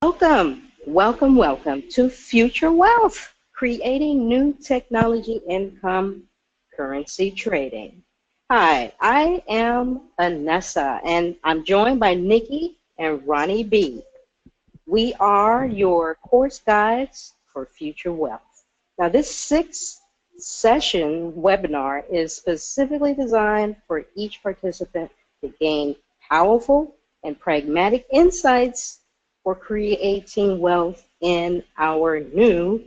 Welcome, welcome to Future Wealth, creating new technology income currency trading. Hi, I am Anessa, and I'm joined by Nikki and Ronnie B. We are your course guides for Future Wealth. Now, this six-session webinar is specifically designed for each participant to gain powerful and pragmatic insights for creating wealth in our new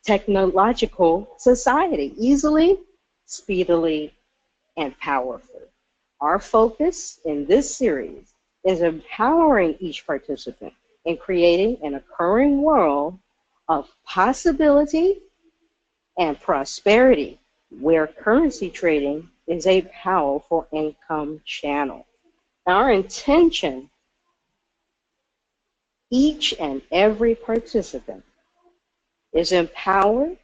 technological society, easily, speedily, and powerfully. Our focus in this series is empowering each participant in creating an occurring world of possibility and prosperity where currency trading is a powerful income channel. Our intention, each and every participant is empowered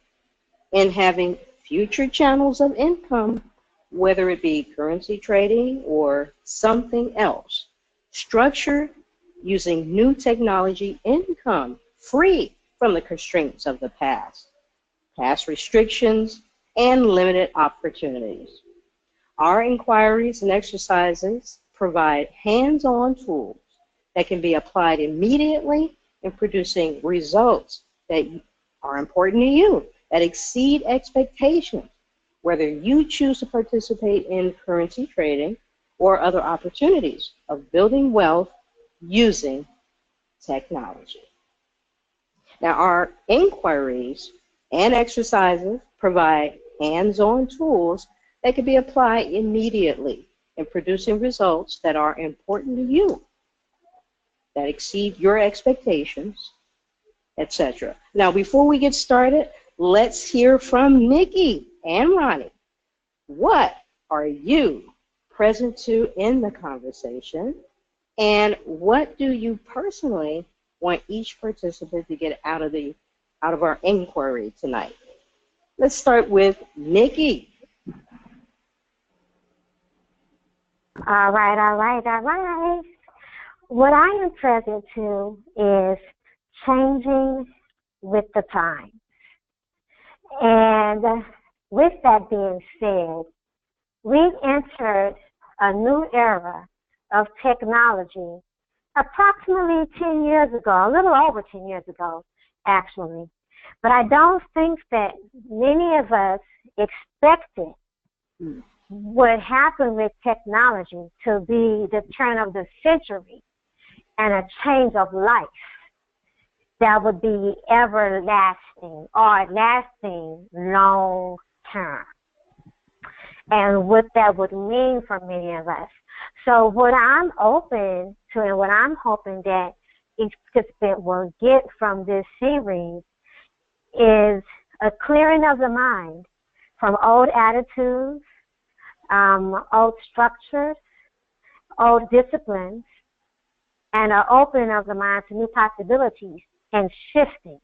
in having future channels of income, whether it be currency trading or something else, structured using new technology income free from the constraints of the past restrictions, and limited opportunities. Our inquiries and exercises provide hands-on tools that can be applied immediately in producing results that are important to you, that exceed expectations, whether you choose to participate in currency trading or other opportunities of building wealth using technology. Now, our inquiries and exercises provide hands-on tools that can be applied immediately in producing results that are important to you, that exceed your expectations, etc. Now, before we get started, let's hear from Nikki and Ronnie. What are you present to in the conversation, and what do you personally want each participant to get out of our inquiry tonight? Let's start with Nikki. All right. What I am present to is changing with the times. And with that being said, we've entered a new era of technology approximately 10 years ago, a little over 10 years ago, actually. But I don't think that many of us expected what happened with technology to be the turn of the century and a change of life that would be everlasting or lasting long term, and what that would mean for many of us. So what I'm open to and what I'm hoping that each participant will get from this series is a clearing of the mind from old attitudes, old structures, old disciplines, and an opening of the mind to new possibilities and shifting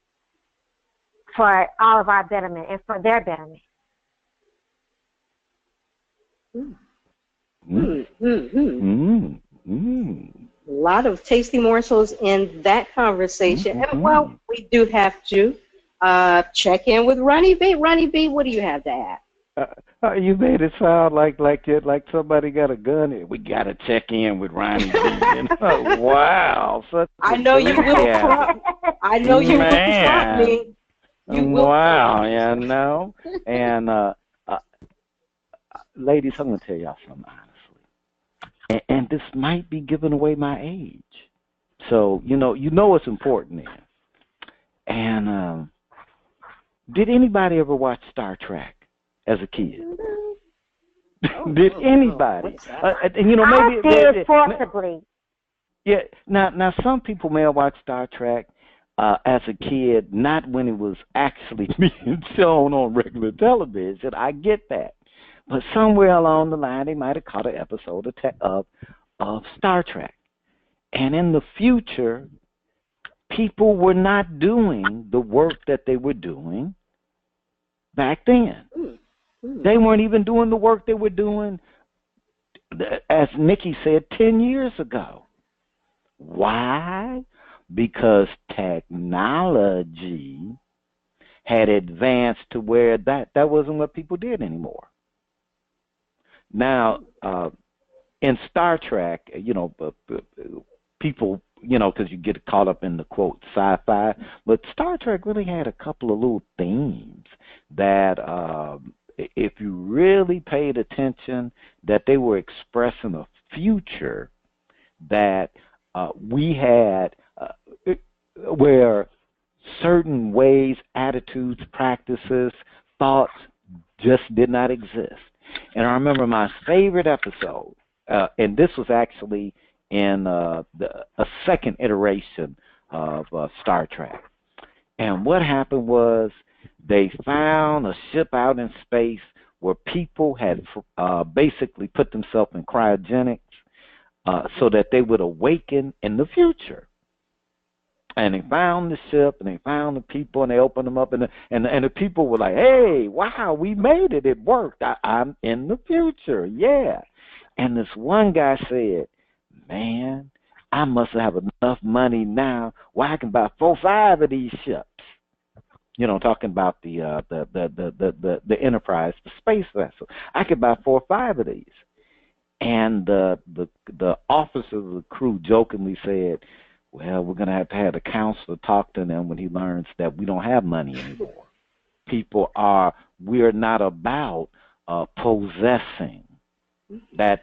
for all of our betterment and for their betterment. A lot of tasty morsels in that conversation. And, well, we do have to check in with Ronnie B. Ronnie B., what do you have to add? You made it sound like somebody got a gun. We got to check in with Ronnie B. Wow. I know you will prompt. I know you will prompt me. Wow, you know. And ladies, I'm going to tell y'all something honestly. And this might be giving away my age. So, you know it's important then. And did anybody ever watch Star Trek as a kid? Did anybody? Maybe I did forcibly. Yeah. Now, some people may have watched Star Trek as a kid, not when it was actually being shown on regular television. I get that, but somewhere along the line, they might have caught an episode of Star Trek, and in the future, people were not doing the work that they were doing back then. They weren't even doing the work they were doing, as Nikki said, 10 years ago. Why? because technology had advanced to where that wasn't what people did anymore. Now, in Star Trek, people, because you get caught up in the quote sci-fi, but Star Trek really had a couple of little themes that, if you really paid attention, that they were expressing a future that we had, where certain ways, attitudes, practices, thoughts just did not exist. And I remember my favorite episode, and this was actually in a second iteration of Star Trek. And what happened was they found a ship out in space where people had basically put themselves in cryogenics so that they would awaken in the future. And they found the ship, and they found the people, and they opened them up, and the people were like, "Hey, wow, we made it! It worked! I'm in the future, yeah." And this one guy said, "Man, I must have enough money now where I can buy 4 or 5 of these ships." Talking about the Enterprise, the space vessel. I could buy 4 or 5 of these. And the officer of the crew jokingly said, "Well, we're going to have the counselor talk to them when he learns that we don't have money anymore. We're not about possessing that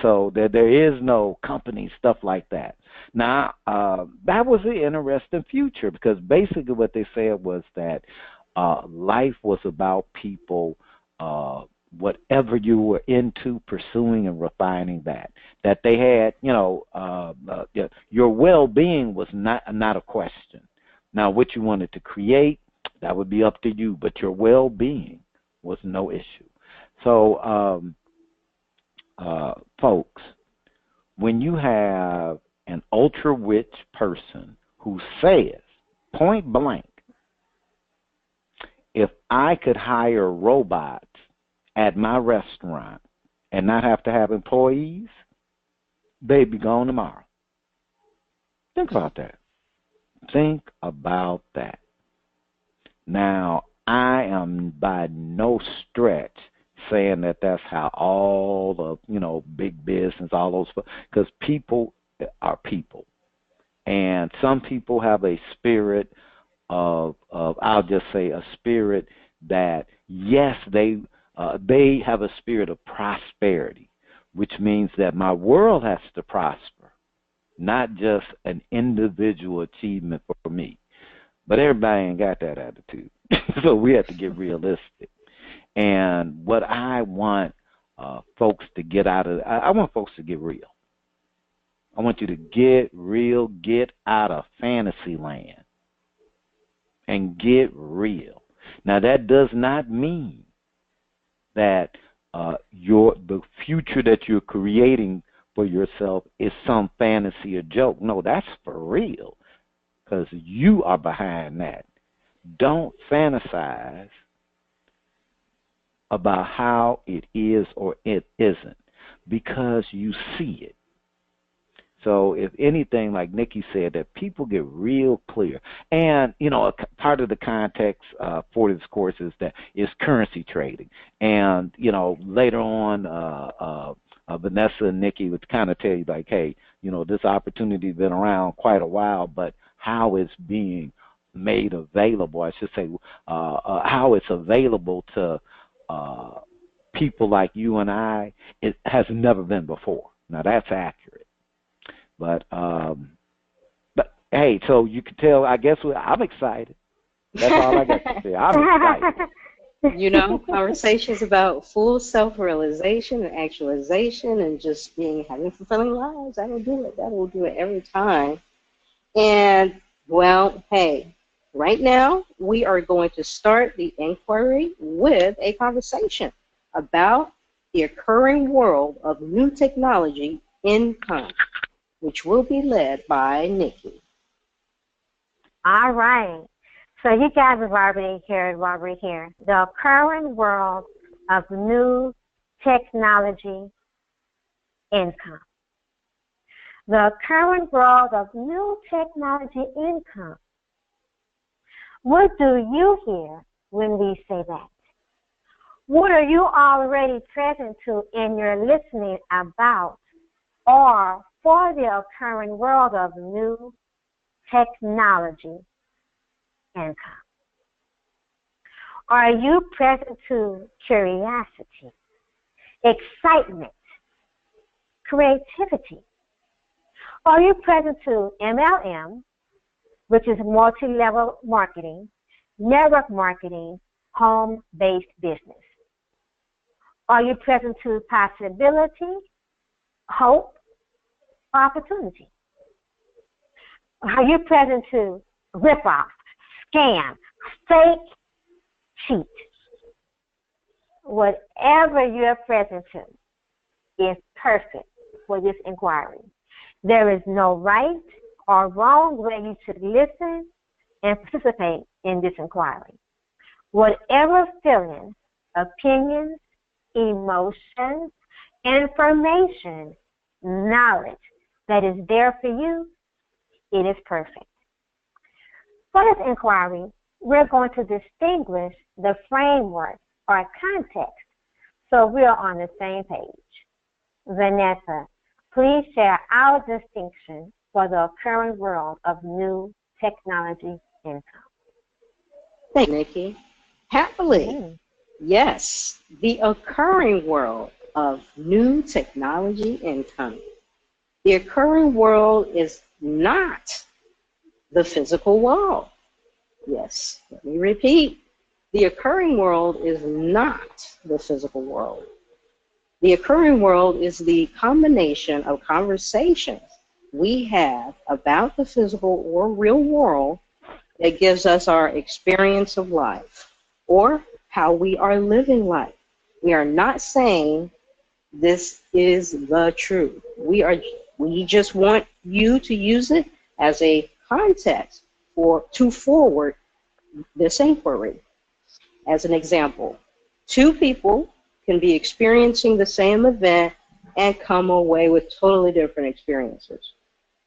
so there is no company, stuff like that." Now, that was an interesting future, because basically what they said was that life was about people, whatever you were into, pursuing and refining that they had, your well-being was not a question. Now, what you wanted to create, that would be up to you, but your well-being was no issue. So, folks, when you have an ultra-rich person who says, point blank, if I could hire robots at my restaurant and not have to have employees, they'd be gone tomorrow. Think about that. Think about that. Now, I am by no stretch saying that that's how all the, big business, all those, because people are people. And some people have a spirit of I'll just say a spirit that, yes, they have a spirit of prosperity, which means that my world has to prosper, not just an individual achievement for me. But everybody ain't got that attitude. So we have to get realistic. And what I want folks to get out of, I want folks to get real. I want you to get real, get out of fantasy land and get real. Now, that does not mean that the future that you're creating for yourself is some fantasy or joke. No, that's for real, because you are behind that. Don't fantasize about how it is or it isn't, because you see it. So if anything, like Nikki said, that people get real clear. And, a part of the context for this course is currency trading. And, later on, Vanessa and Nikki would kind of tell you, like, hey, this opportunity has been around quite a while, but how it's being made available, I should say, how it's available to people like you and I, it has never been before. Now, that's accurate. But hey, so you can tell, I guess I'm excited. That's all I got to say. I'm excited. Conversations about full self-realization and actualization and just having fulfilling lives. That'll do it. That will do it every time. And, well, hey, right now we are going to start the inquiry with a conversation about the occurring world of new technology income, which will be led by Nikki. All right. So you guys have already heard what we're here. The current world of new technology income. The current world of new technology income. What do you hear when we say that? What are you already present to in your listening about or for the occurring world of new technology income? Are you present to curiosity, excitement, creativity? Are you present to MLM, which is multi-level marketing, network marketing, home-based business? Are you present to possibility, hope, opportunity? Are you present to rip-off, scam, fake, cheat? Whatever you're present to is perfect for this inquiry. There is no right or wrong way you should listen and participate in this inquiry. Whatever feelings, opinions, emotions, information, knowledge that is there for you, it is perfect. For this inquiry, we're going to distinguish the framework or context so we're on the same page. Vanessa, please share our distinction for the occurring world of new technology income. Thank you, Nikki. Happily, yes, the occurring world of new technology income. The occurring world is not the physical world. Yes, let me repeat. The occurring world is not the physical world. The occurring world is the combination of conversations we have about the physical or real world that gives us our experience of life or how we are living life. We are not saying this is the truth. We just want you to use it as a context to forward this inquiry. As an example, two people can be experiencing the same event and come away with totally different experiences.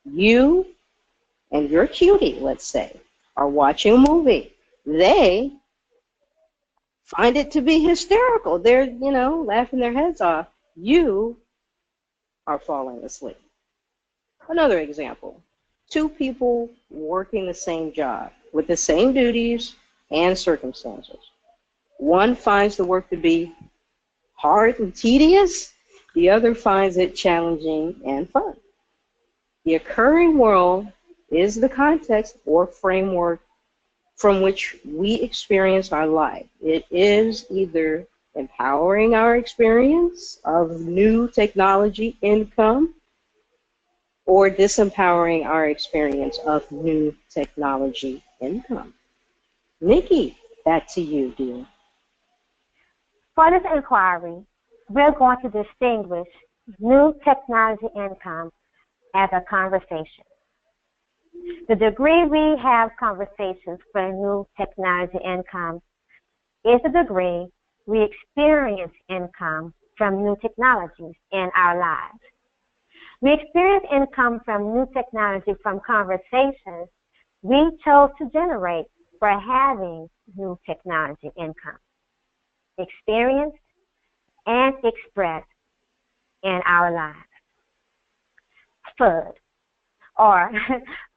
You and your cutie, let's say, are watching a movie. They find it to be hysterical. They're, laughing their heads off. You are falling asleep. Another example, two people working the same job with the same duties and circumstances. One finds the work to be hard and tedious. The other finds it challenging and fun. The occurring world is the context or framework from which we experience our life. It is either empowering our experience of new technology income or disempowering our experience of new technology income. Nikki, back to you, dear. For this inquiry, we're going to distinguish new technology income as a conversation. The degree we have conversations for new technology income is the degree we experience income from new technologies in our lives. We experience income from new technology from conversations we chose to generate for having new technology income, experienced and expressed in our lives. FUD, or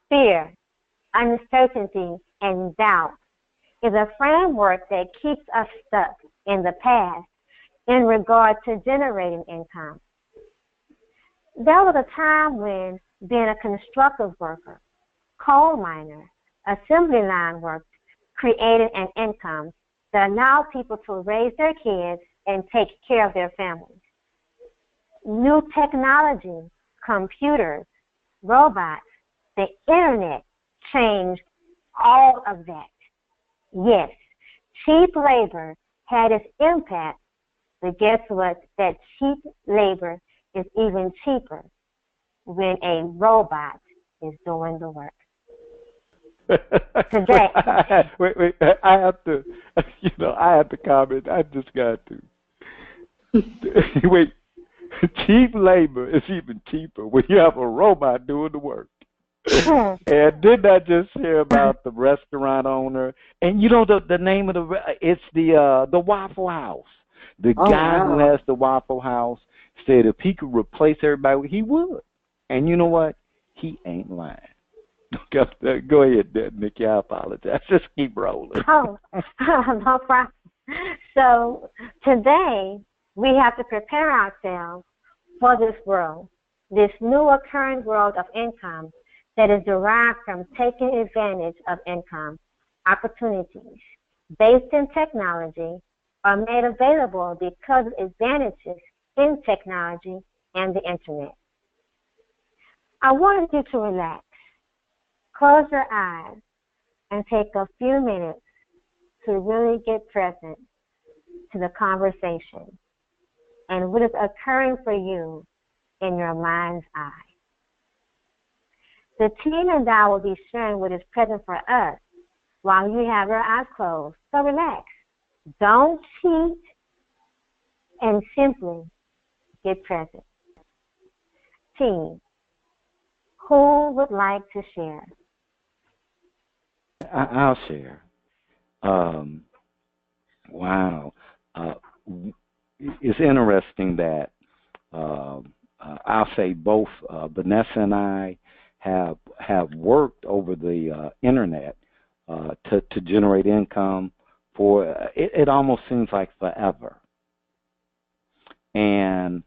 fear, uncertainty, and doubt, is a framework that keeps us stuck in the past in regard to generating income. There was a time when being a construction worker, coal miner, assembly line worker created an income that allowed people to raise their kids and take care of their families. New technology, computers, robots, the internet changed all of that. Yes, cheap labor had its impact, but guess what? That cheap labor is even cheaper when a robot is doing the work. Today. Wait, I have to, I have to comment. I just got to. Wait, Cheap labor is even cheaper when you have a robot doing the work. And didn't I just hear about the restaurant owner? And you know the name of it's the Waffle House. The guy who has the Waffle House said if he could replace everybody, he would. And you know what? He ain't lying. Go ahead, Nikki. I apologize. Just keep rolling. Oh, no problem. So today we have to prepare ourselves for this world, this new occurring world of income that is derived from taking advantage of income opportunities based in technology are made available because of advantages in technology and the internet. I wanted you to relax, close your eyes, and take a few minutes to really get present to the conversation and what is occurring for you in your mind's eye. The team and I will be sharing what is present for us while you have your eyes closed. So relax. Don't cheat and simply get present. Team, who would like to share? I'll share. Wow. It's interesting that I'll say both Vanessa and I have worked over the internet to generate income for it almost seems like forever. And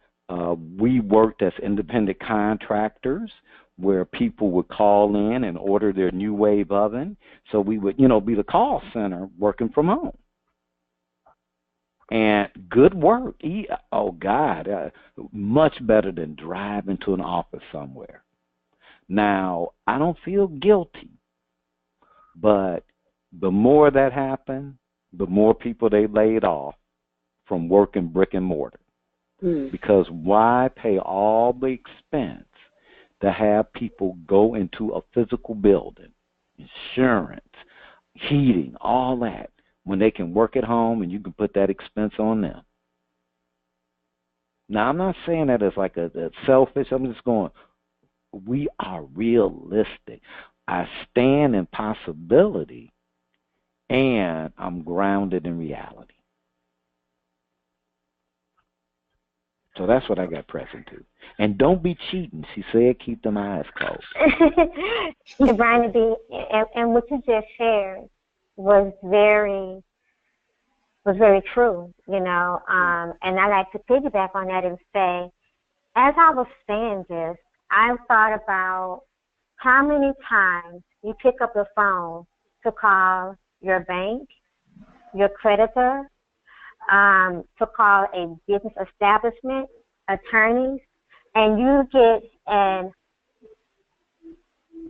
we worked as independent contractors where people would call in and order their new wave oven. So we would, be the call center working from home. And good work. Oh, God, much better than driving to an office somewhere. Now, I don't feel guilty, but the more that happened, the more people they laid off from working brick and mortar. Because why pay all the expense to have people go into a physical building, insurance, heating, all that, when they can work at home and you can put that expense on them? Now, I'm not saying that as like a selfish. I'm just going, we are realistic. I stand in possibility, and I'm grounded in reality. So that's what I got present to. And don't be cheating. She said keep them eyes closed. Brian, and what you just shared was very true, and I like to piggyback on that and say, as I was saying this, I thought about how many times you pick up the phone to call your bank, your creditor, to call a business establishment, attorneys, and you get a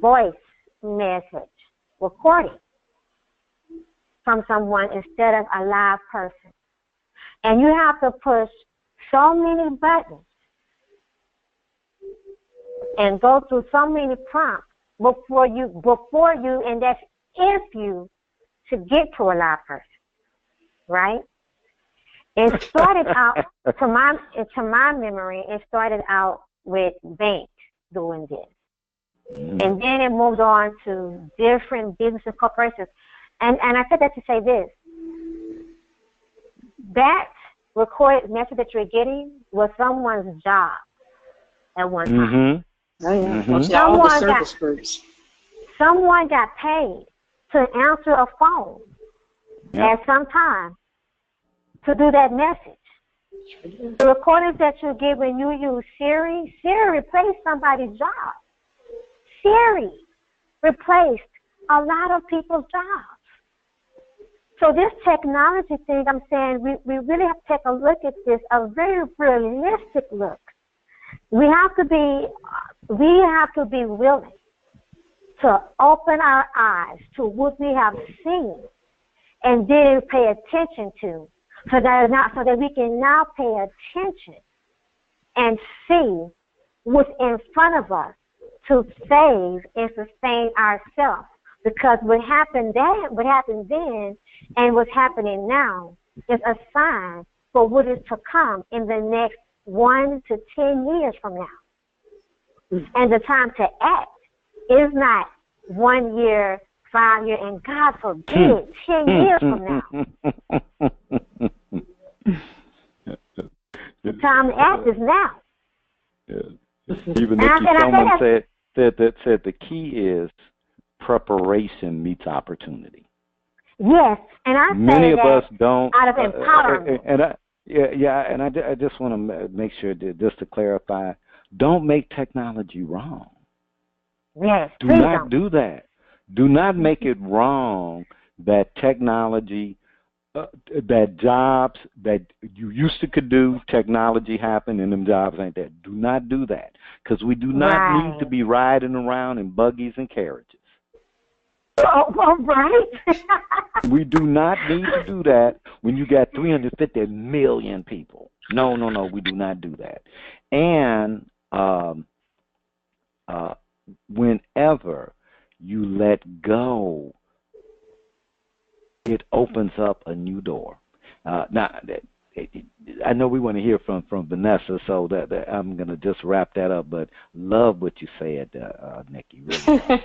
voice message recording from someone instead of a live person. And you have to push so many buttons and go through so many prompts before you, and that's if you should get to a live person, right? It started out, to my memory, it started out with banks doing this. And then it moved on to different business and corporations. And I said that to say this. That recorded message that you're getting was someone's job at one time. Oh, yeah. All the service groups. Someone got paid to answer a phone at some time to do that message. The recordings that you get when you use Siri replaced somebody's job. Siri replaced a lot of people's jobs. So this technology thing, I'm saying we really have to take a look at this, a very realistic look. We have to be willing to open our eyes to what we have seen and then pay attention to, so that we can now pay attention and see what's in front of us to save and sustain ourselves. Because what happened then and what's happening now is a sign for what is to come in the next 1 to 10 years from now. And the time to act is not 1 year, 5 years, and God forbid, 10 years from now. The time to act is now. Even someone said the key is preparation meets opportunity. Yes, and I many say of that us don't. out of empowerment. And I just want to make sure that, just to clarify, don't make technology wrong. Yes, do not do that. Do not make it wrong that technology, that jobs that you used to could do, technology happened and them jobs ain't there. Do not do that, because we do not need to be riding around in buggies and carriages. Oh, right. We do not need to do that when you got 350 million people. No, we do not do that. And whenever you let go, it opens up a new door. Now, I know we want to hear from Vanessa, so that I'm going to just wrap that up, but love what you said, Nikki. Really.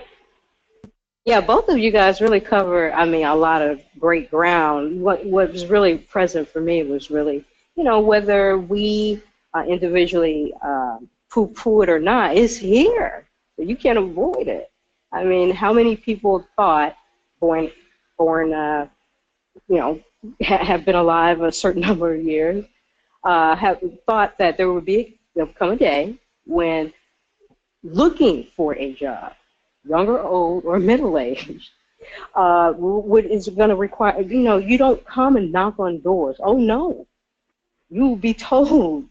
Yeah, both of you guys really cover, a lot of great ground. What was really present for me was really, whether we individually poo-poo it or not, it's here. You can't avoid it. How many people thought, have been alive a certain number of years, have thought that there would come a day when looking for a job, young or old or middle-aged, is going to require, you don't come and knock on doors. Oh, no. You will be told,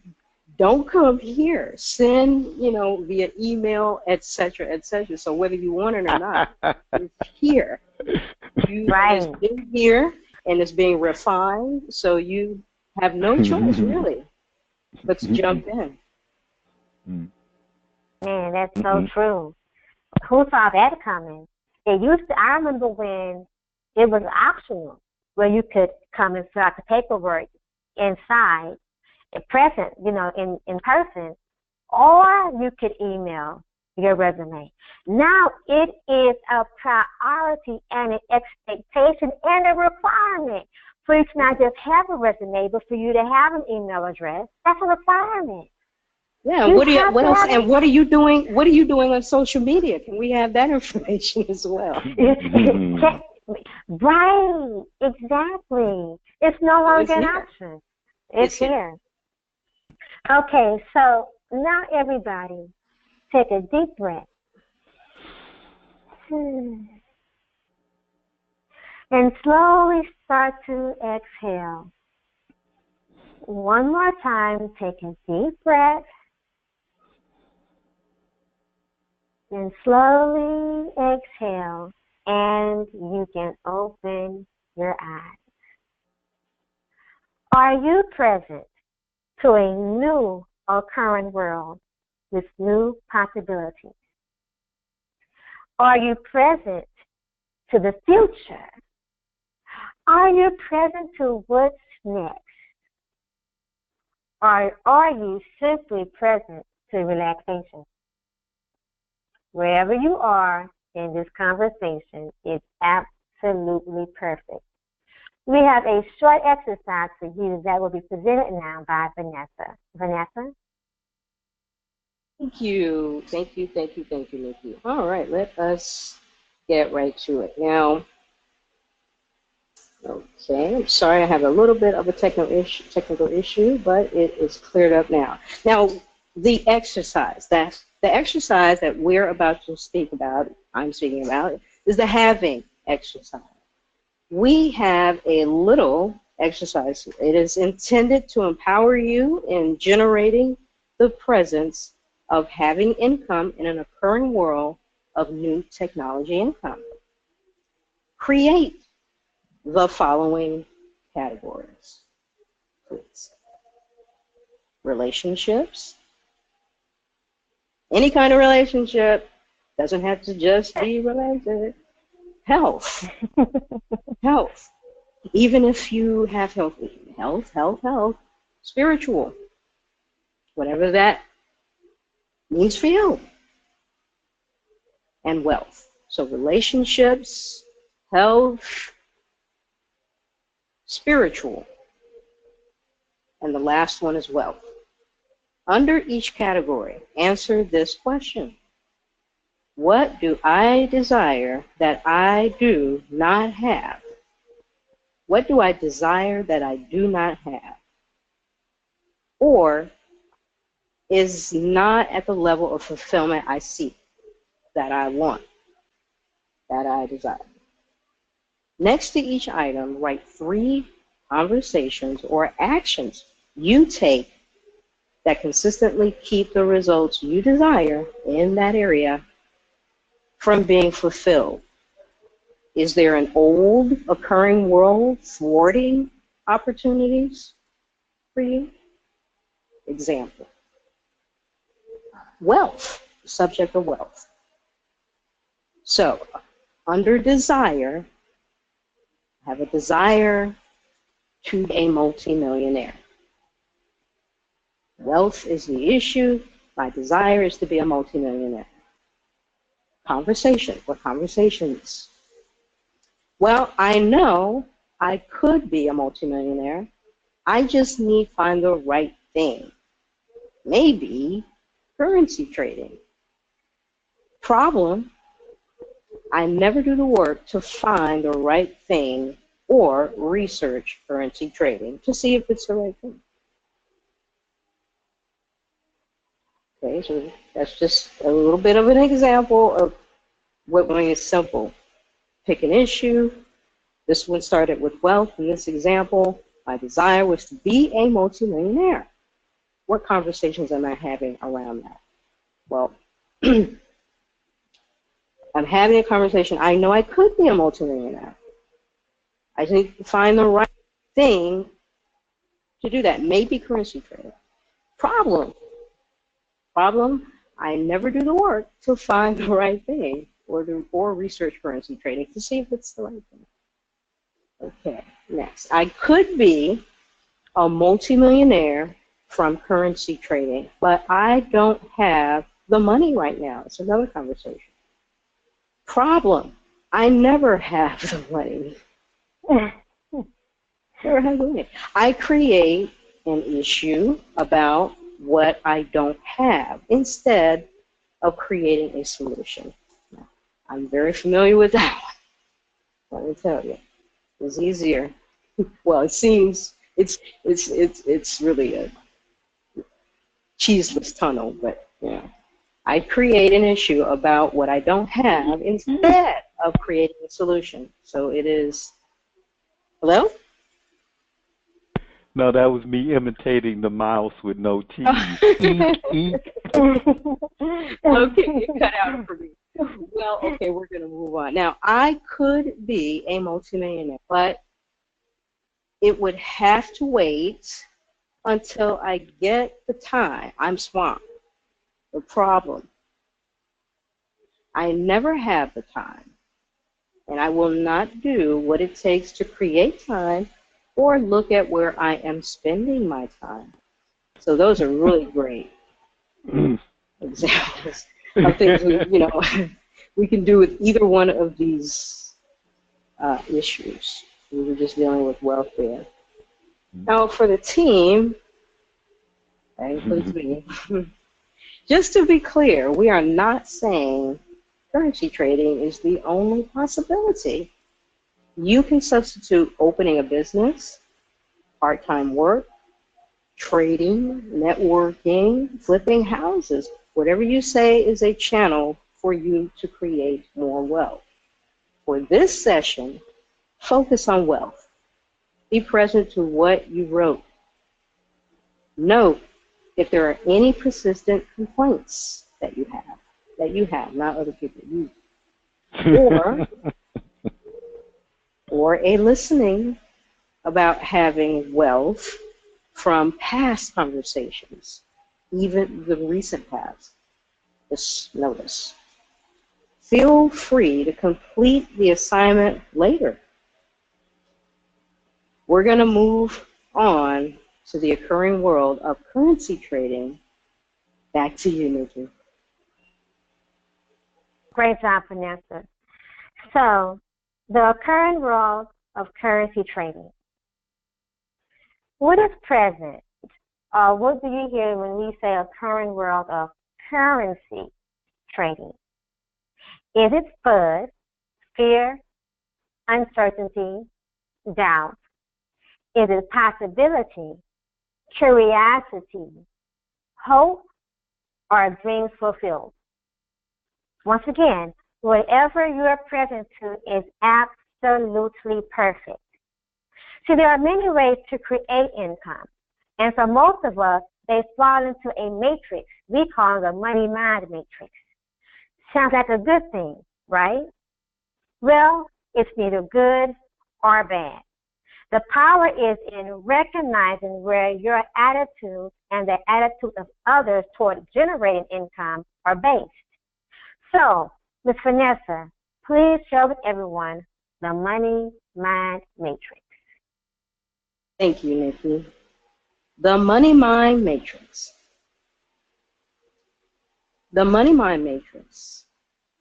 don't come here. Send, via email, et cetera, et cetera. So whether you want it or not, it's here. It's been here, and it's being refined, so you have no choice, really, but to jump in. Man, that's so true. Who saw that coming? I remember when it was optional, where you could come and fill out the paperwork inside, present, in person, or you could email your resume. Now it is a priority and an expectation and a requirement for you to not just have a resume, but for you to have an email address. That's a requirement. Yeah, what else? And what are you doing? What are you doing on social media? Can we have that information as well? Right, exactly. It's no longer an option. It's here. Okay, so now everybody, take a deep breath. And slowly start to exhale. One more time, take a deep breath. And slowly exhale, and you can open your eyes. Are you present to a new occurring world with new possibilities? Are you present to the future? Are you present to what's next? Or are you simply present to relaxation? Wherever you are in this conversation, it's absolutely perfect. We have a short exercise for you that will be presented now by Vanessa. Vanessa? Thank you, Nikki. All right, let us get right to it. Now, okay, I'm sorry I have a little bit of a technical issue, but it is cleared up now. Now, the exercise that we're about to I'm speaking about, is the having exercise. We have a little exercise. It is intended to empower you in generating the presence of having income in an occurring world of new technology income. Create the following categories, please. Relationships. Any kind of relationship, doesn't have to just be romantic. Health. Health. Even if you have health. Spiritual. whatever that means for you, and wealth. So relationships, health, spiritual, and the last one is wealth. Under each category, answer this question. What do I desire that I do not have? What do I desire that I do not have? Or is not at the level of fulfillment I seek, that I want, that I desire. Next to each item, write 3 conversations or actions you take that consistently keep the results you desire in that area from being fulfilled. Is there an old occurring world thwarting opportunities for you? Example. Wealth, subject of wealth. So, under desire, I have a desire to be a multimillionaire. Wealth is the issue. My desire is to be a multimillionaire. Conversation. What conversations? Well, I know I could be a multimillionaire. I just need to find the right thing. Maybe currency trading. Problem, I never do the work to find the right thing or research currency trading to see if it's the right thing. Okay, so that's just a little bit of an example of what when it's simple. Pick an issue. This one started with wealth. In this example, my desire was to be a multimillionaire. What conversations am I having around that? Well, I'm having a conversation. I know I could be a multimillionaire. I just need to find the right thing to do that. Maybe currency trading. Problem, I never do the work to find the right thing or research currency trading to see if it's the right thing. Okay, next. I could be a multimillionaire from currency trading, but I don't have the money right now. It's another conversation. Problem, I never have the money. Never have the money. I create an issue about what I don't have instead of creating a solution. I'm very familiar with that one. Let me tell you, it's easier. Well, it seems it's really a cheeseless tunnel, but yeah. I create an issue about what I don't have instead of creating a solution. So it is. Hello? No, that was me imitating the mouse with no teeth. Okay, you cut out for me. Well, okay, we're going to move on. Now, I could be a multimillionaire, but it would have to wait until I get the time. I'm swamped. The problem, I never have the time, and I will not do what it takes to create time or look at where I am spending my time. So those are really great examples of things we can do with either one of these issues. We were just dealing with wealth there. Now for the team, that includes me. Just to be clear, we are not saying currency trading is the only possibility. You can substitute opening a business, part-time work, trading, networking, flipping houses, whatever you say is a channel for you to create more wealth. For this session, focus on wealth. Be present to what you wrote. Note if there are any persistent complaints that you have, not other people, you. Or a listening about having wealth from past conversations, even the recent past. Just notice. Feel free to complete the assignment later. We're going to move on to the occurring world of currency trading Back to you, Nikki. Great job, Vanessa. So, the current world of currency trading. What is present? What do you hear when we say a current world of currency trading? Is it FUD, fear, uncertainty, doubt? Is it possibility, curiosity, hope, or dreams fulfilled? Once again, whatever you are present to is absolutely perfect. See, there are many ways to create income. And for most of us, they fall into a matrix we call the money-mind matrix. Sounds like a good thing, right? Well, it's neither good or bad. The power is in recognizing where your attitude and the attitude of others toward generating income are based. So, Ms. Vanessa, please share with everyone the money-mind matrix. Thank you, Nikki. The money-mind matrix. The money-mind matrix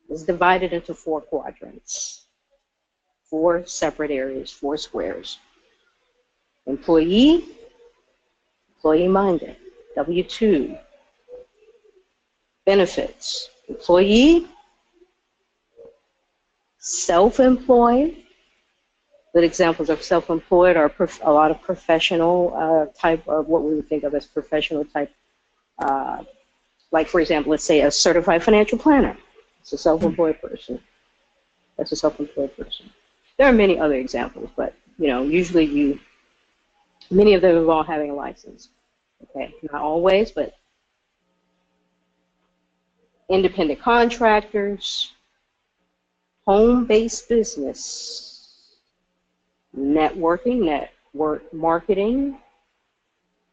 is divided into 4 quadrants, 4 separate areas, 4 squares. Employee, employee-minded. W-2. Benefits. Employee, self-employed. Good examples of self-employed are a lot of professional type of what we would think of as professional type. Like, for example, let's say a certified financial planner. It's a self-employed person. That's a self-employed person. There are many other examples, but usually many of them involve having a license. Okay, not always, but independent contractors, home-based business, networking, network marketing,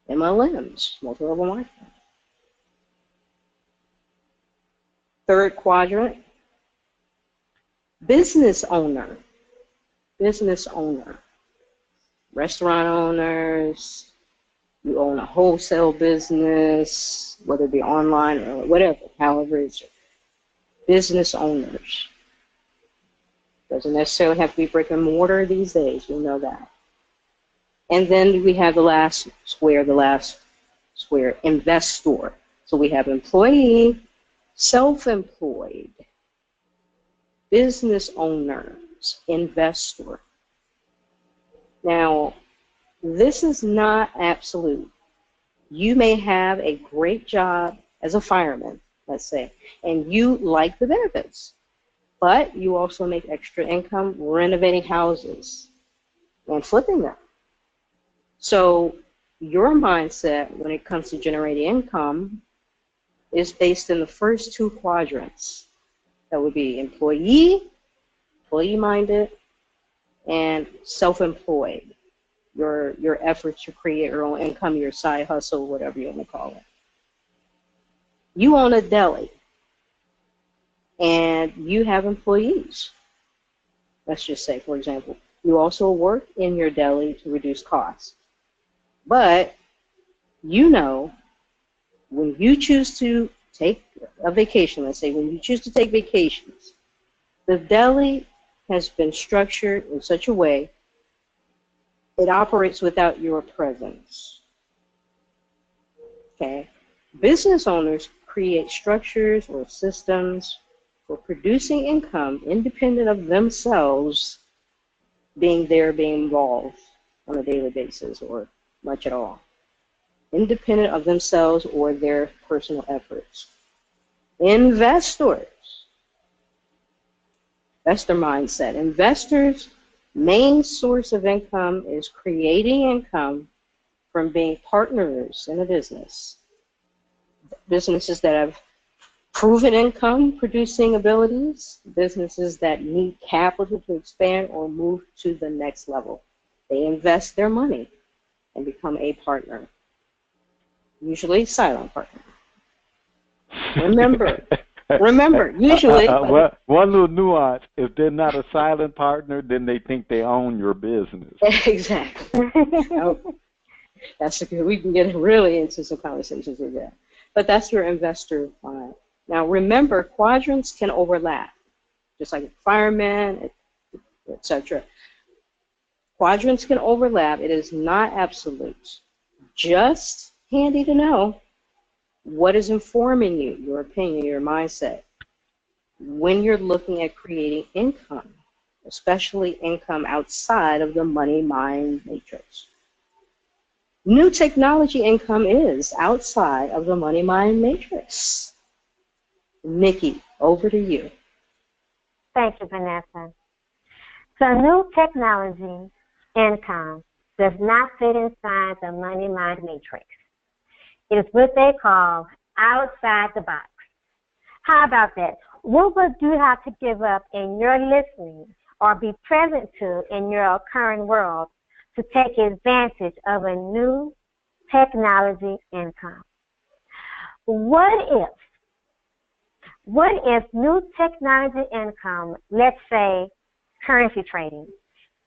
MLMs, multi-level marketing. Third quadrant, business owner, restaurant owners, you own a wholesale business, whether it be online or whatever, however it's business owners. Doesn't necessarily have to be brick and mortar these days, we know that. And then we have the last square, investor. So we have employee, self-employed, business owners, investor. Now, this is not absolute. You may have a great job as a fireman, let's say, and you like the benefits, but you also make extra income renovating houses and flipping them. So your mindset when it comes to generating income is based in the first 2 quadrants. That would be employee-minded, and self-employed. Your efforts to create your own income, your side hustle, whatever you want to call it. You own a deli, and you have employees. Let's just say, for example, you also work in your deli to reduce costs. But when you choose to take a vacation, let's say, when you choose to take vacations, the deli has been structured in such a way it operates without your presence. Okay? Business owners create structures or systems for producing income independent of themselves being involved on a daily basis or much at all. Independent of themselves or their personal efforts. Investors. Investor mindset. Investors' main source of income is creating income from being partners in a business. Businesses that have proven income producing abilities, businesses that need capital to expand or move to the next level. They invest their money and become a partner, usually a silent partner. Remember, usually. One little nuance, if they're not a silent partner, then they think they own your business. Exactly. That's good. We can get really into some conversations with that. but that's your investor client. Now remember, quadrants can overlap, just like firemen, etc. Quadrants can overlap. It is not absolute. Just handy to know what is informing you, your opinion, your mindset, when you're looking at creating income, especially income outside of the money mind matrix. New technology income is outside of the money mind matrix. Nikki, over to you. Thank you, Vanessa. So new technology income does not fit inside the money mind matrix. It is what they call outside the box. How about that? What would you have to give up in your listening or be present to in your current world to take advantage of a new technology income? What if new technology income, let's say currency trading,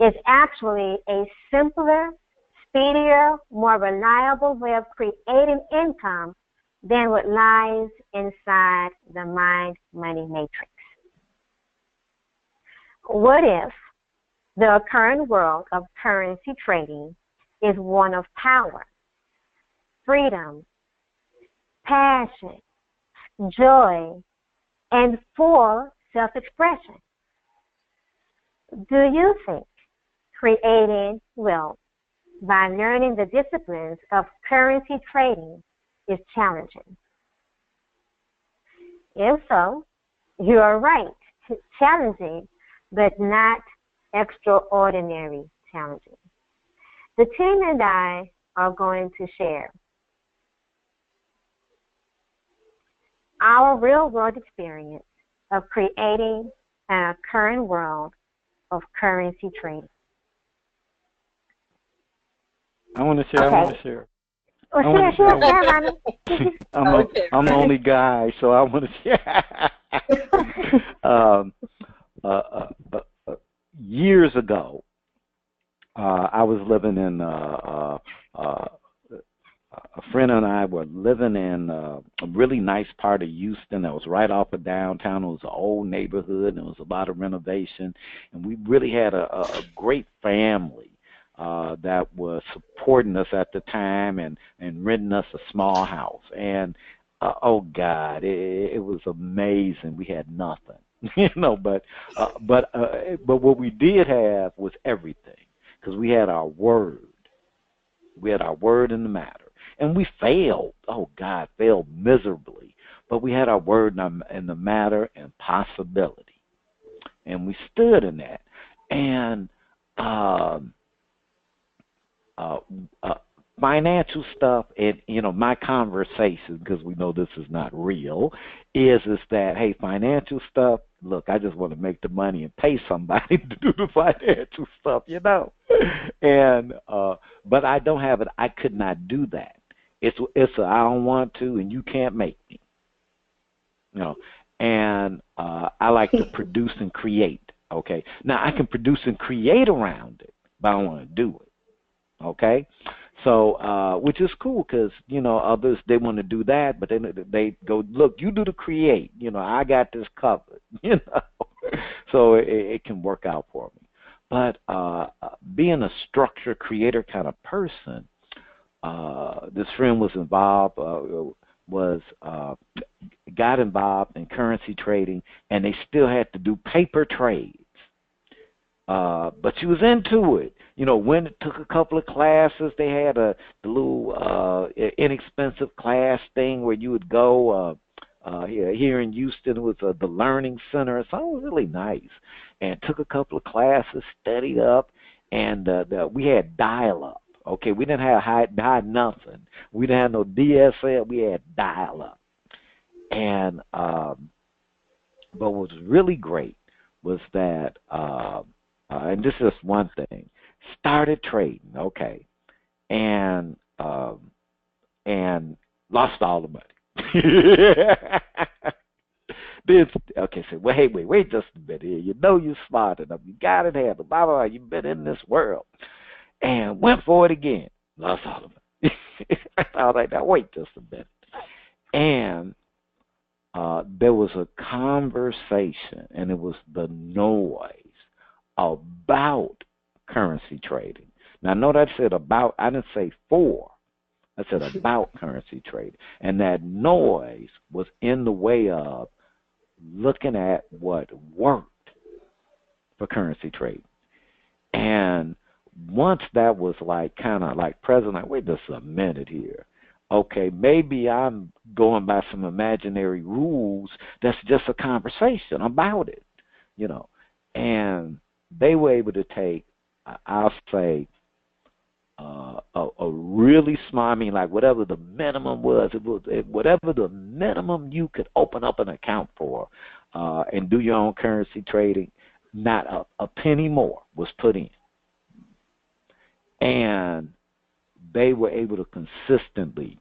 is actually a simpler, speedier, more reliable way of creating income than what lies inside the mind money matrix? What if the current world of currency trading is one of power, freedom, passion, joy, and full self-expression? Do you think creating wealth by learning the disciplines of currency trading is challenging? If so, you are right. Challenging, but not extraordinary challenging. The team and I are going to share our real-world experience of creating a current world of currency trading. I want to share. Okay. I want to share. Oh, share, Ronnie. I'm the only guy, so I want to share. Years ago, I was living in a friend and I were living in a really nice part of Houston that was right off of downtown. It was an old neighborhood, and there was a lot of renovation, and we really had a great family that was supporting us at the time and renting us a small house. And oh God, it was amazing. We had nothing, but what we did have was everything, because we had our word. We had our word in the matter. And we failed. Oh, God, failed miserably. But we had our word in the matter and possibility. And we stood in that. And financial stuff, and, my conversation, because we know this is not real, is that, hey, financial stuff, look, I just want to make the money and pay somebody to do the financial stuff, And, but I don't have it. I could not do that. It's I don't want to, and you can't make me. And I like to produce and create. Okay. Now I can produce and create around it, but I don't want to do it. Okay. So, which is cool, because others, they want to do that, but then they go, look, you do the create. I got this covered. So it can work out for me. But being a structure creator kind of person, this friend was involved, got involved in currency trading, and they still had to do paper trades. But she was into it. Took a couple of classes. They had the little inexpensive class thing where you would go. Here in Houston, it was the Learning Center. So it was really nice. And took a couple of classes, studied up, and we had dial-up. Okay, we didn't have high nothing. We didn't have no DSL. We had dial-up. And but what was really great was that, and this is one thing, started trading, okay, and lost all the money. Then, okay, so wait just a minute here. You're smart enough. You got it handled. Blah, blah, blah. You've been in this world. And went for it again. Lost all of it. All right, now wait just a minute. And there was a conversation, and it was the noise about currency trading. Now, note I said about, I didn't say for. I said about currency trading. And that noise was in the way of looking at what worked for currency trading. And once that was like kind of like present, like, wait just a minute here. Okay, maybe I'm going by some imaginary rules. That's just a conversation about it, you know. And they were able to take, I'll say, a really smart, I mean, like whatever the minimum was, whatever the minimum you could open up an account for and do your own currency trading, not a penny more was put in. And they were able to consistently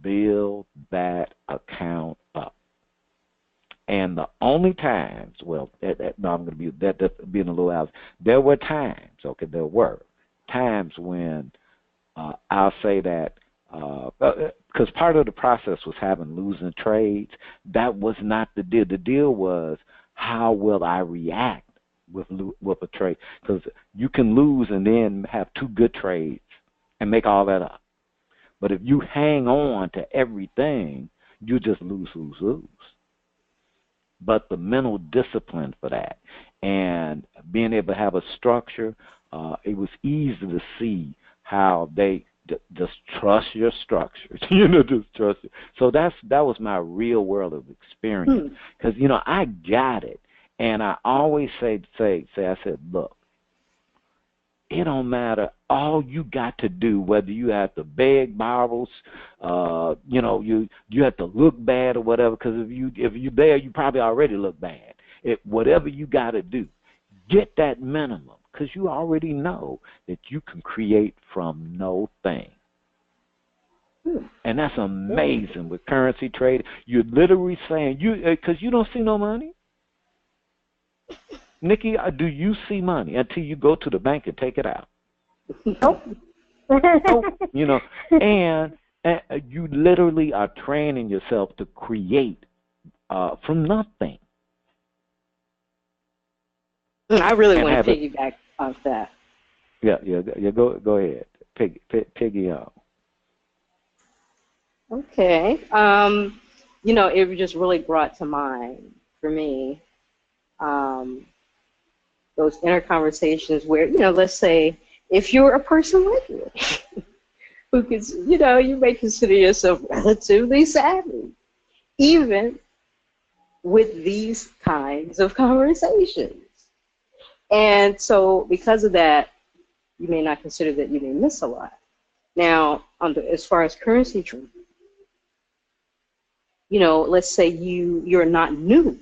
build that account up. And the only times, well, no, I'm going to be that's being a little out. There were times, okay, there were times when I'll say that because part of the process was having losing trades. That was not the deal. The deal was how will I react with a trade, because you can lose and then have two good trades and make all that up. But if you hang on to everything, you just lose. But the mental discipline for that and being able to have a structure, it was easy to see how they just trust your structure, just trust it. So that was my real world of experience, because I got it, and I always say I said, look, it don't matter. All you got to do, whether you have to beg, borrow, you have to look bad or whatever, because if you there, you probably already look bad. Whatever you got to do, get that minimum, because you already know that you can create from no thing. And that's amazing with currency trading. You're literally saying, because you don't see no money. Nikki, do you see money until you go to the bank and take it out? Nope. And you literally are training yourself to create from nothing. I really want to piggyback off that. Yeah. Go ahead, piggy on. Okay. It just really brought to mind for me those inner conversations where, let's say if you're a person like me, who could, you may consider yourself relatively savvy, even with these kinds of conversations. And so because of that, you may not consider that you may miss a lot. Now, as far as currency trading, let's say you're not new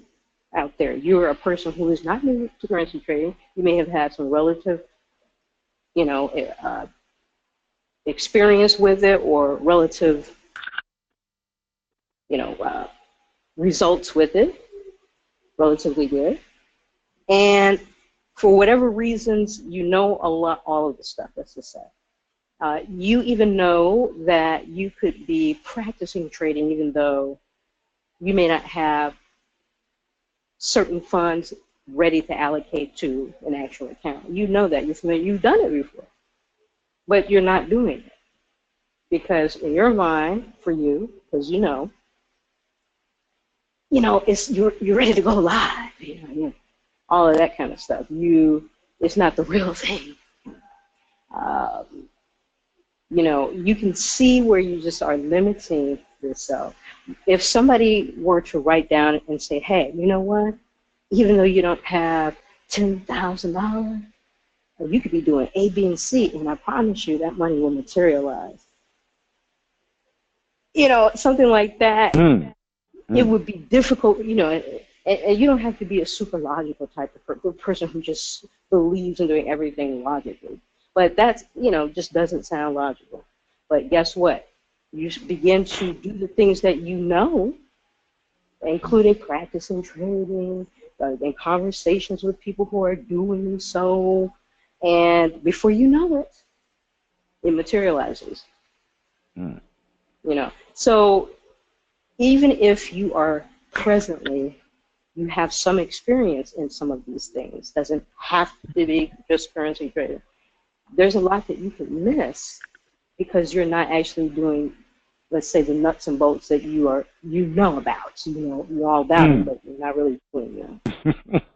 out there. You're a person who is not new to currency trading. You may have had some relative, experience with it, or relative, results with it, relatively good. And for whatever reasons, all of the stuff, let's just say. You even know that you could be practicing trading even though you may not have certain funds ready to allocate to an actual account. You know that. You're familiar. You've done it before. But you're not doing it. Because in your mind, for you, because it's you're ready to go live, all of that kind of stuff. It's not the real thing. You can see where you just are limiting yourself. If somebody were to write down and say, hey, you know what? Even though you don't have $10,000, you could be doing A, B, and C, and I promise you that money will materialize. Something like that. It would be difficult, and you don't have to be a super logical type of person who just believes in doing everything logically. But that's, just doesn't sound logical. But guess what? You begin to do the things that you know, including practicing trading, and conversations with people who are doing so. And before you know it, it materializes. So even if you are presently, you have some experience in some of these things, doesn't have to be just currency trading. There's a lot that you can miss because you're not actually doing, let's say, the nuts and bolts that you know about. You know all about them, but you're not really doing them.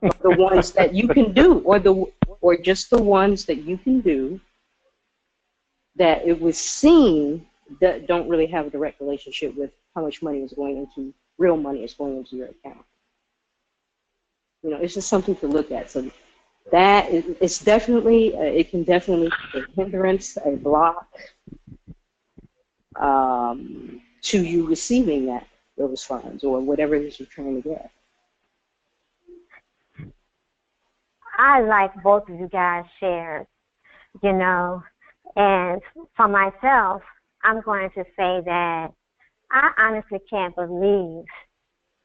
But the ones that you can do, or just the ones that you can do, that it was seen that don't really have a direct relationship with how much money is going into, real money is going into your account. You know, it's just something to look at. So that it's definitely, it can definitely be a hindrance, a block to you receiving those funds or whatever it is you're trying to get. I like both of you guys shared, you know, and for myself, I'm going to say that I honestly can't believe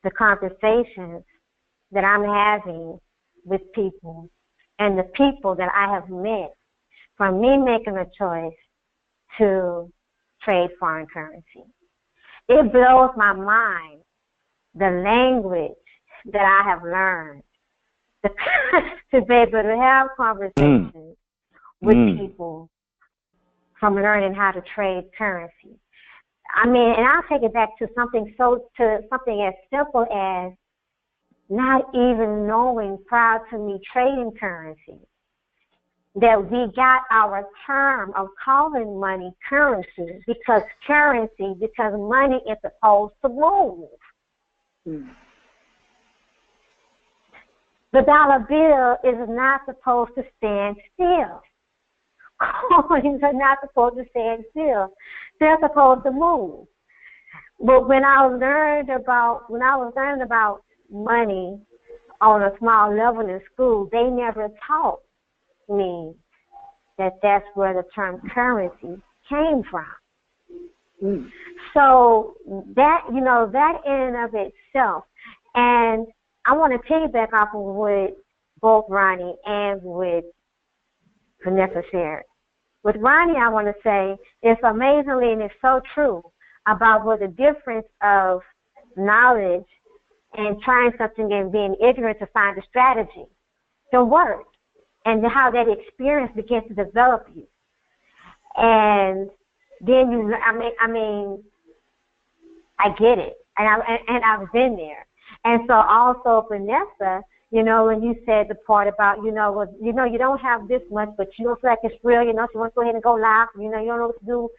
the conversations that I'm having with people and the people that I have met from me making a choice to trade foreign currency. It blows my mind, the language that I have learned to be able to have conversations with people from learning how to trade currency. I mean, and I'll take it back to something as simple as not even knowing prior to me trading currency that we got our term of calling money currency because money is supposed to move. The dollar bill is not supposed to stand still. Coins are not supposed to stand still. They're supposed to move. But when I was learning about money on a small level in school, they never taught me that that's where the term currency came from. So that, that in and of itself, and I want to piggyback off of what both Ronnie and with Vanessa shared. With Ronnie, I want to say it's amazingly and it's so true about what the difference of knowledge and trying something and being ignorant to find a strategy to work, and how that experience begins to develop you. And then I get it, and I've been there. And so also, Vanessa, when you said the part about, you don't have this much, but you don't feel like it's real, so you want to go ahead and go live, you don't know what to do,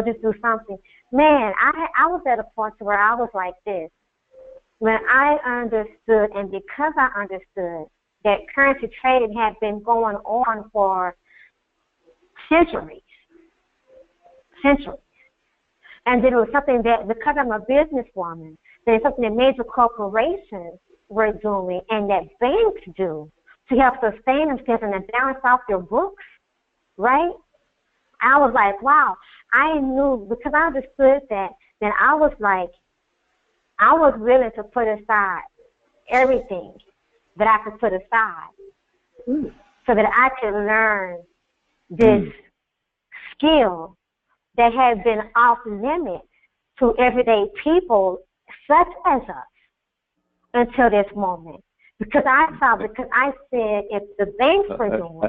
just do something. Man, I was at a point where I was like this. When I understood, and because I understood that currency trading had been going on for centuries, and then it was something that, because I'm a businesswoman, there's something that major corporations were doing and that banks do to help sustain themselves and then balance off their books, right? I was like, wow, I knew, because I understood that, then I was willing to put aside everything that I could put aside so that I could learn this skill that had been off limits to everyday people such as us until this moment. Because I said if the banks were doing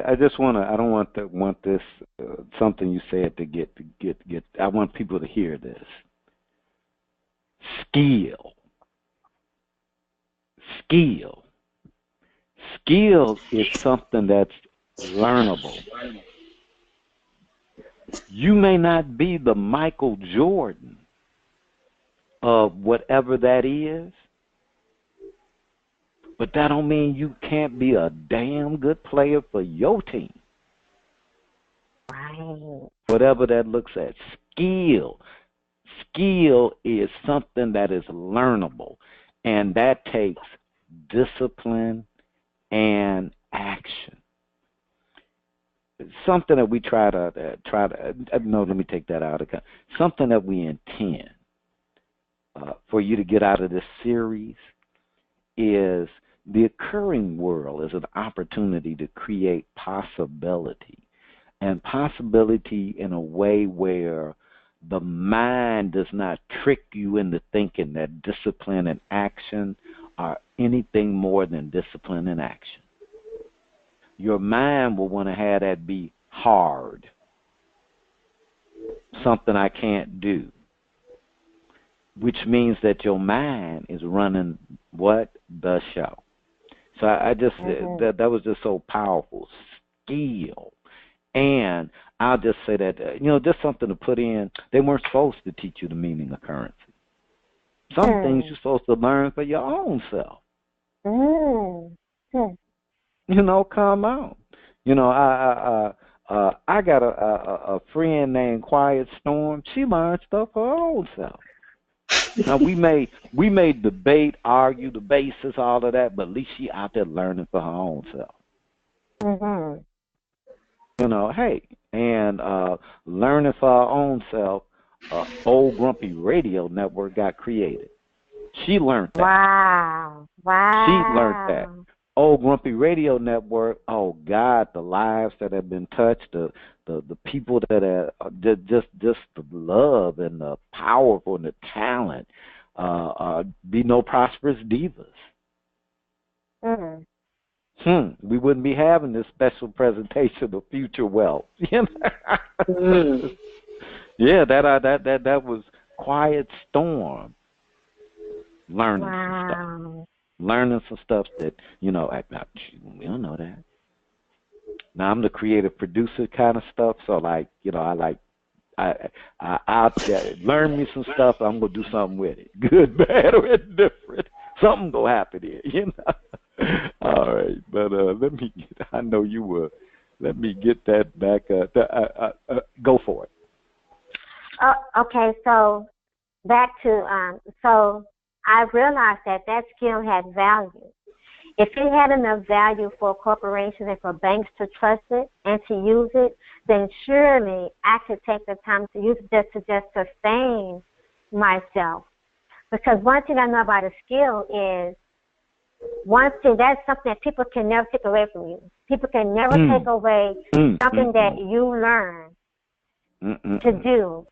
I just want to, I don't want this, something you said to get, I want people to hear this. Skill is something that's learnable. You may not be the Michael Jordan of whatever that is, but that don't mean you can't be a damn good player for your team. Right. Whatever that looks at. Skill is something that is learnable, and that takes discipline and action. Something that we let me take that out of account. Something that we intend for you to get out of this series is the occurring world is an opportunity to create possibility, and possibility in a way where The mind does not trick you into thinking that discipline and action are anything more than discipline and action. Your mind will want to have that be hard, something I can't do, which means that your mind is running what? The show. So I just, that was just so powerful. Skill. And I'll just say that, just something to put in. They weren't supposed to teach you the meaning of currency. Some things you're supposed to learn for your own self. Come on. I got a friend named Quiet Storm. She learned stuff for her own self. Now we may debate, argue the basis, all of that, but at least she out there learning for her own self. Hey, and learning for our own self, Old Grumpy Radio Network got created. She learned that. Wow. She learned that. Old Grumpy Radio Network, oh God, the lives that have been touched, the people that are just the love and the powerful and the talent, be no prosperous divas. We wouldn't be having this special presentation of future wealth. Yeah, that was Quiet Storm learning some stuff. Learning some stuff that, we don't know that. Now I'm the creative producer kind of stuff, so I'll learn me some stuff. I'm gonna do something with it, good, bad, or indifferent. Something gonna happen here, All right, but let me get. I know you will. Let me get that back. Go for it. Okay, so back to so I realized that skill had value. If it had enough value for corporations and for banks to trust it and to use it, then surely I could take the time to use it just sustain myself. Because one thing I know about a skill is, one thing, that's something that people can never take away from you. People can never take away something that you learn to do.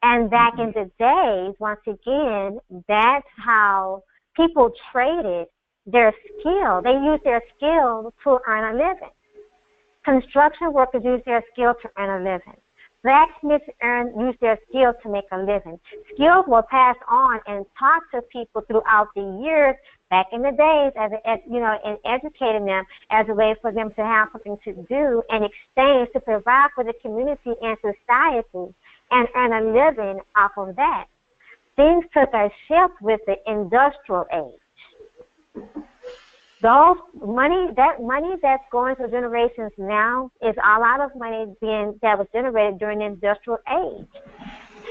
And back in the days, once again, that's how people traded their skill. They used their skill to earn a living. Construction workers use their skill to earn a living. Blacksmiths use their skill to make a living. Skills were passed on and taught to people throughout the years back in the days, and educating them as a way for them to have something to do and exchange to provide for the community and society and earn a living off of that. Things took a shift with the industrial age. That money that's going to generations now is a lot of money that was generated during the industrial age.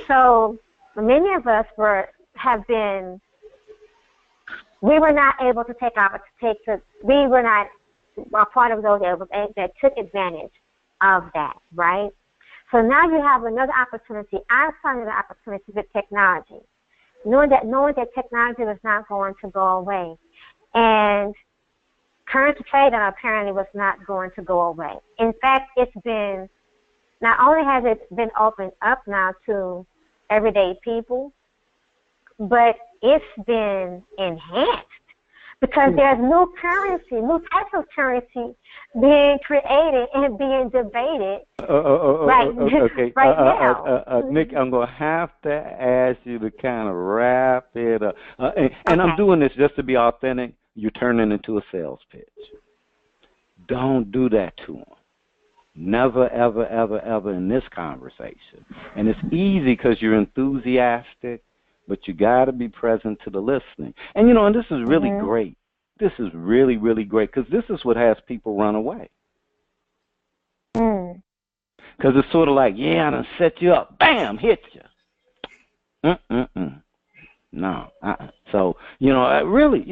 So many of us we were not able to we were not a part of those that took advantage of that, right? So now you have another opportunity. I found an opportunity with technology, knowing that technology was not going to go away. And currency trading apparently was not going to go away. In fact, not only has it been opened up now to everyday people, but it's been enhanced because there's new types of currency being created and being debated right now. Nick, I'm going to have to ask you to kind of wrap it up. And I'm doing this just to be authentic. You're turning into a sales pitch. Don't do that to them. Never, ever, ever, ever in this conversation. And it's easy because you're enthusiastic, but you got to be present to the listening. And, and this is really great. This is really, really great because this is what has people run away. Because it's sort of like, I done set you up. Bam, hit you. No. So, really,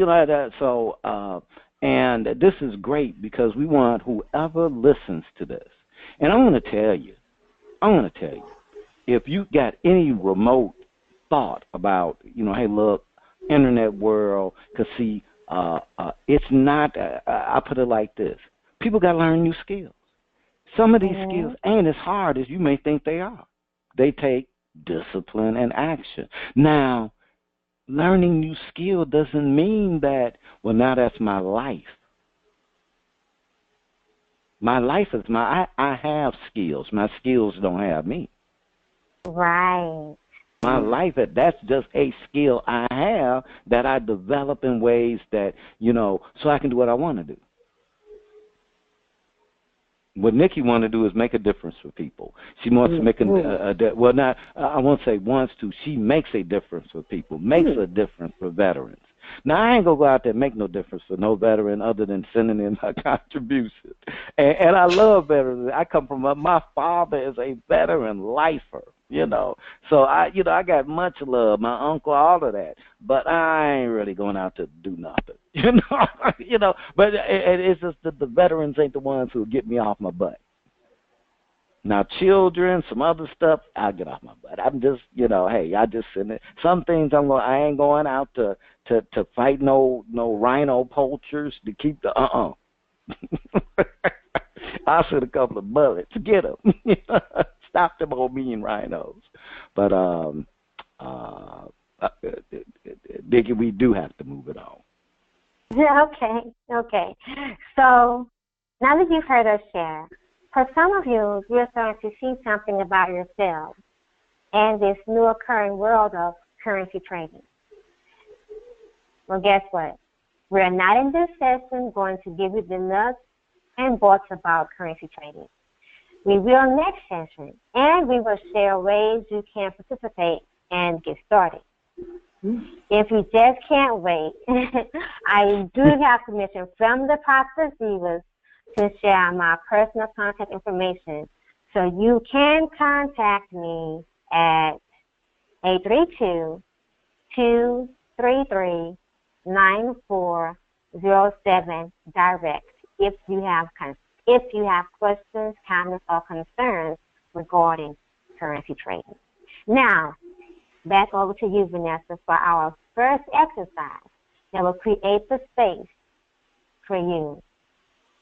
and this is great because we want whoever listens to this. And I want to tell you, if you got any remote thought about, hey, look, internet world, because see, it's not, I put it like this. People got to learn new skills. Some of these skills ain't as hard as you may think they are. They take discipline, and action. Now, learning new skill doesn't mean that, well, now that's my life. My life is I have skills. My skills don't have me. Right. My life, that's just a skill I have that I develop in ways that, so I can do what I want to do. What Nikki wants to do is make a difference for people. She wants to make well, not, I won't say wants to, she makes a difference for people, makes a difference for veterans. Now, I ain't going to go out there and make no difference for no veteran other than sending in my contribution. And I love veterans. I come from, my father is a veteran lifer, So, I got much love, my uncle, all of that. But I ain't really going out to do nothing, But it's just that the veterans ain't the ones who get me off my butt. Now, children, some other stuff, I'll get off my butt. I'm just, hey, I just send it. Some things I ain't going out to fight no rhino poachers to keep the I'll send a couple of bullets to get them. Stop them old mean rhinos. But Dickie, we do have to move it on. Okay. So now that you've heard us share, for some of you, you're starting to see something about yourself and this new occurring world of currency trading. Well, guess what? We're not in this session going to give you the nuts and bolts about currency trading. We will next session, and we will share ways you can participate and get started. If you just can't wait, I do have permission from the Prosperous Divas to share my personal contact information. So you can contact me at 832-233-9407 direct if you have questions, comments, or concerns regarding currency trading. Now, back over to you, Vanessa, for our first exercise that will create the space for you.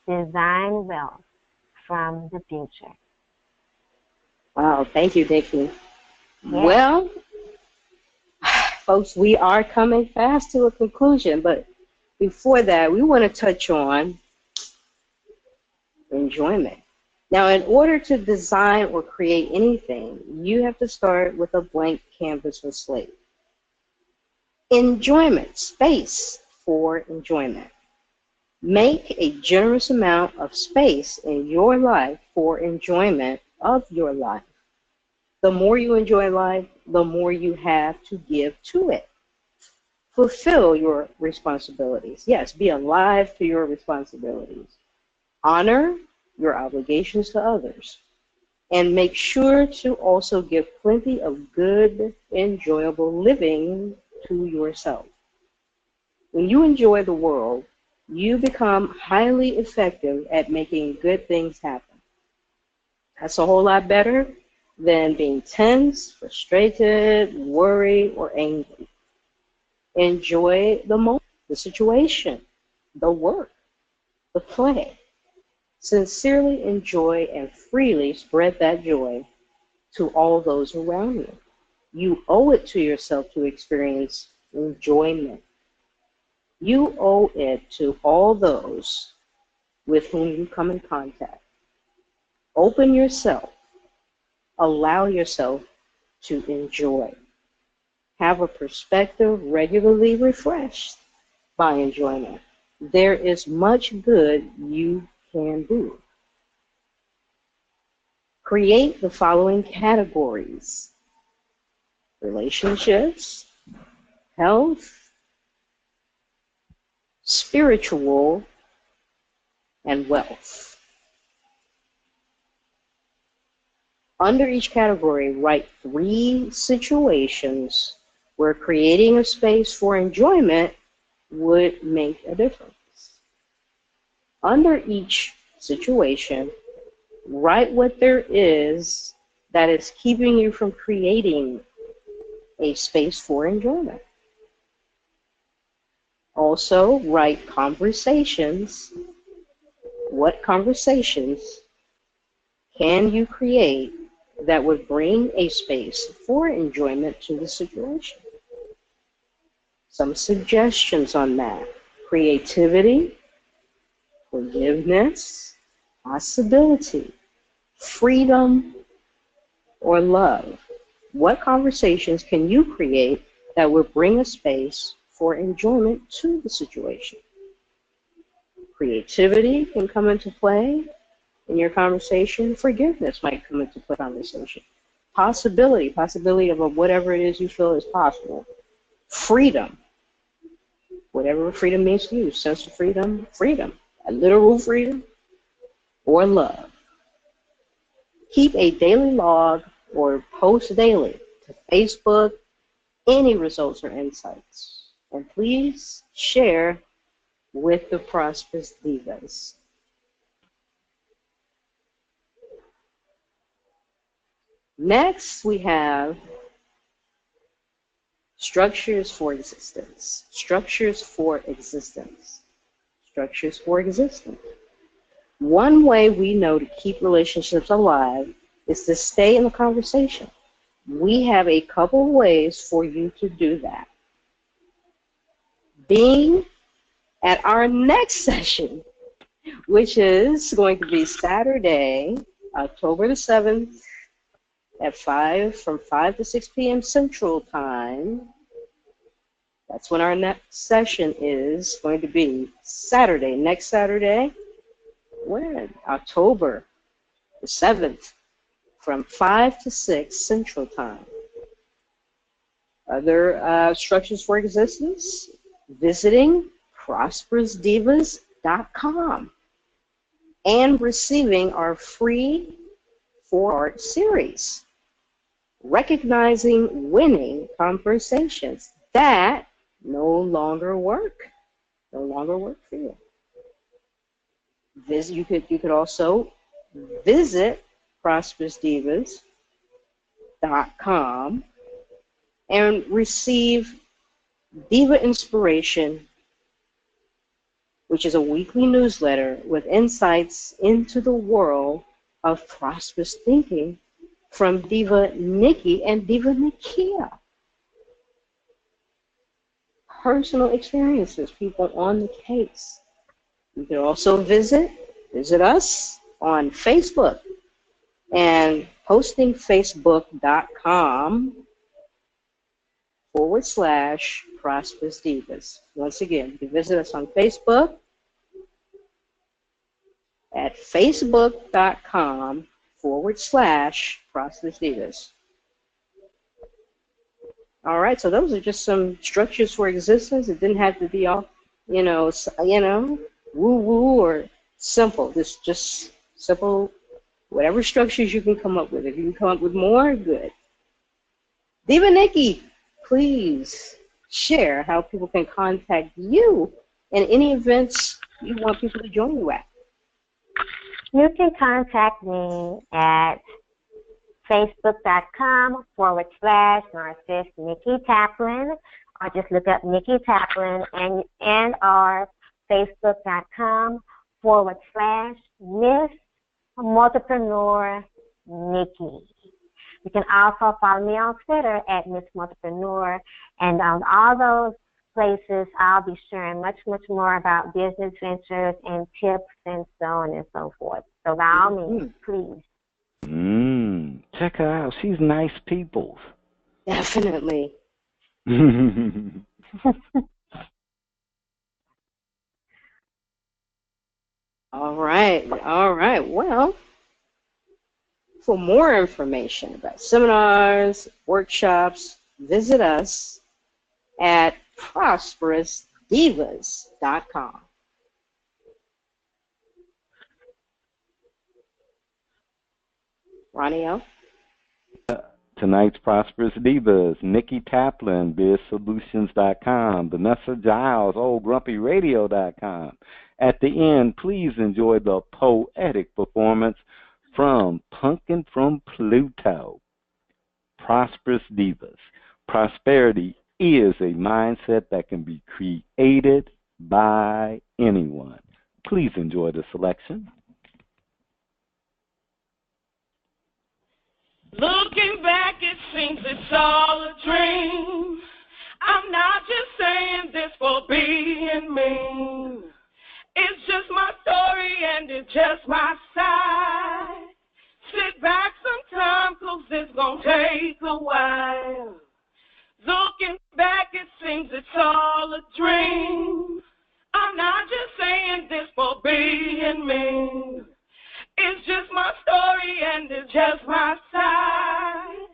Design wealth from the future. Wow, thank you, Nikki. Yeah. Well, folks, we are coming fast to a conclusion, but before that, we want to touch on enjoyment. Now, in order to design or create anything, you have to start with a blank canvas or slate. Enjoyment, space for enjoyment. Make a generous amount of space in your life for enjoyment of your life. The more you enjoy life, the more you have to give to it. Fulfill your responsibilities. Yes, be alive to your responsibilities. Honor your obligations to others. And make sure to also give plenty of good, enjoyable living to yourself. When you enjoy the world, you become highly effective at making good things happen. That's a whole lot better than being tense, frustrated, worried, or angry. Enjoy the moment, the situation, the work, the play. Sincerely enjoy and freely spread that joy to all those around you. You owe it to yourself to experience enjoyment. You owe it to all those with whom you come in contact. Open yourself. Allow yourself to enjoy. Have a perspective regularly refreshed by enjoyment. There is much good you can do. Create the following categories: relationships, health, spiritual, and wealth. Under each category, write 3 situations where creating a space for enjoyment would make a difference. Under each situation, write what there is that is keeping you from creating a space for enjoyment. Also, write conversations. What conversations can you create that would bring a space for enjoyment to the situation. Some suggestions on that: creativity, forgiveness, possibility, freedom, or love. What conversations can you create that would bring a space for enjoyment to the situation? Creativity can come into play in your conversation. Forgiveness might come into play in conversation. Possibility of whatever it is you feel is possible. Freedom, whatever freedom means to you, sense of freedom, a literal freedom, or love. Keep a daily log or post daily to Facebook any results or insights. And please share with the prosperous divas. Next, we have structures for existence. Structures for existence. Structures for existence. One way we know to keep relationships alive is to stay in the conversation. We have a couple ways for you to do that. Being at our next session, which is going to be Saturday, October the 7th, at from 5 to 6 p.m. Central Time. That's when our next session is going to be Saturday. Next Saturday, when? October the 7th, from 5 to 6 Central Time. Other structures for existence, visiting prosperousdivas.com and receiving our free 4-part series, Recognizing Winning Conversations That No Longer Work. No longer work for you. You could also visit prosperousdivas.com and receive Diva Inspiration, which is a weekly newsletter with insights into the world of prosperous thinking from Diva Nikki and Diva Nikia. Personal experiences, people on the case. You can also visit us on Facebook and posting facebook.com/prosperous divas. Once again, you can visit us on Facebook at facebook.com/prosperous divas. All right, so those are just some structures for existence. It didn't have to be all, woo-woo or simple. Just simple, whatever structures you can come up with. If you can come up with more, good. Diva Nikki, please share how people can contact you and any events you want people to join you at. You can contact me at facebook.com/Narcissist Nikki Taplin, or just look up Nikki Taplin and our facebook.com/Miss Multipreneur Nikki. You can also follow me on Twitter at Miss Multipreneur, and on all those places I'll be sharing much more about business ventures and tips and so on and so forth. So by all means, please. Check her out. She's nice people. Definitely. All right. Well, for more information about seminars, workshops, visit us at prosperousdivas.com. Ronnie L. Tonight's Prosperous Divas, Nikki Taplin, BizSolutions.com, Vanessa Giles, OldGrumpyRadio.com. At the end, please enjoy the poetic performance from Punkin from Pluto. Prosperous Divas. Prosperity is a mindset that can be created by anyone. Please enjoy the selection. Looking back, it seems it's all a dream. I'm not just saying this for being mean. It's just my story and it's just my side. Sit back sometime, 'cause it's gonna take a while. Looking back, it seems it's all a dream. I'm not just saying this for being mean. It's just my story and it's just my side.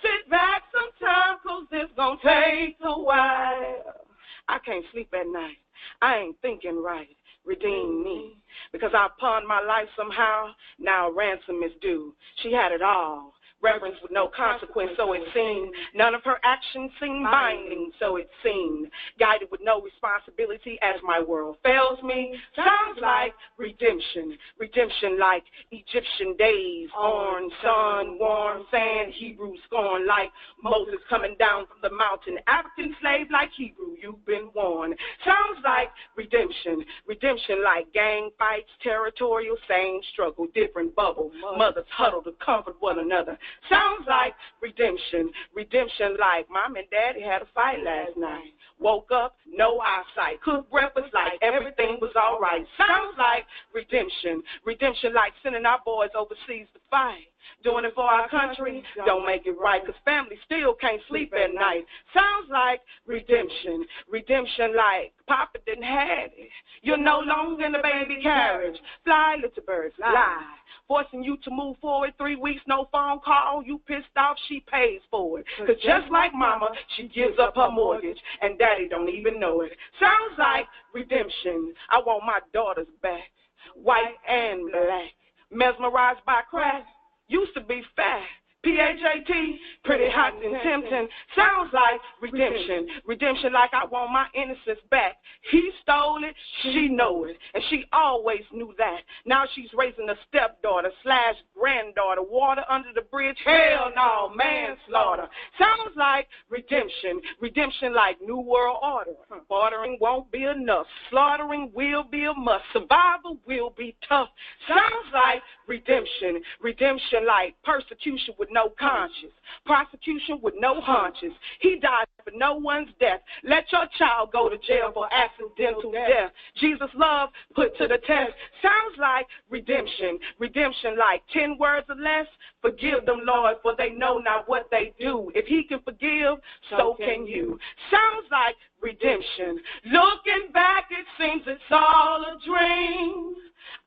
Sit back sometime, 'cause it's gonna take a while. I can't sleep at night. I ain't thinking right. Redeem me. Because I pawned my life somehow. Now ransom is due. She had it all. Reverence with no consequence, so it seemed. None of her actions seemed binding, so it seemed. Guided with no responsibility as my world fails me. Sounds like redemption. Redemption like Egyptian days. Orange sun, warm sand, Hebrew scorn like Moses coming down from the mountain. African slave like Hebrew, you've been warned. Sounds like redemption. Redemption like gang fights, territorial, same struggle, different bubble. Mothers huddle to comfort one another. Sounds like redemption. Redemption like mom and daddy had a fight last night. Woke up, no eyesight. Cooked breakfast like everything was all right. Sounds like redemption. Redemption like sending our boys overseas to fight. Doing it for our country, don't make it right, 'cause family still can't sleep at night. Sounds like redemption. Redemption like Papa didn't have it. You're no longer in the baby carriage. Fly, little bird, fly. Forcing you to move forward 3 weeks, no phone call. You pissed off, she pays for it. 'Cause just like mama, she gives up her mortgage, and daddy don't even know it. Sounds like redemption. I want my daughters back, white and black. Mesmerized by crack. Used to be fat, PHAT, pretty hot and tempting. Sounds like redemption. Redemption like I want my innocence back. He stole it, she know it, and she always knew that. Now she's raising a stepdaughter / granddaughter. Water under the bridge, hell no, manslaughter. Sounds like redemption. Redemption like new world order. Bartering won't be enough. Slaughtering will be a must. Survival will be tough. Sounds like redemption. Redemption like persecution with no conscience. Prosecution with no haunches. He died for no one's death. Let your child go to jail for accidental death. Jesus' love put to the test. Sounds like redemption. Redemption like 10 words or less. Forgive them, Lord, for they know not what they do. If he can forgive, so can you. Sounds like redemption. Looking back, it seems it's all a dream.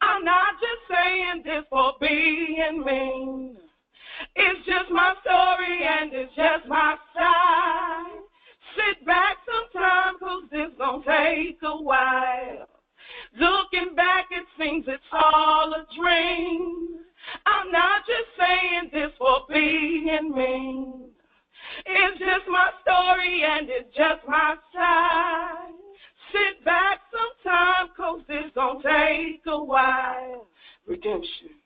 I'm not just saying this for being mean. It's just my story and it's just my side. Sit back sometime, 'cause it's gonna take a while. Looking back, it seems it's all a dream. I'm not just saying this for being mean. It's just my story and it's just my side. Sit back sometime, 'cause it's gonna take a while. Redemption.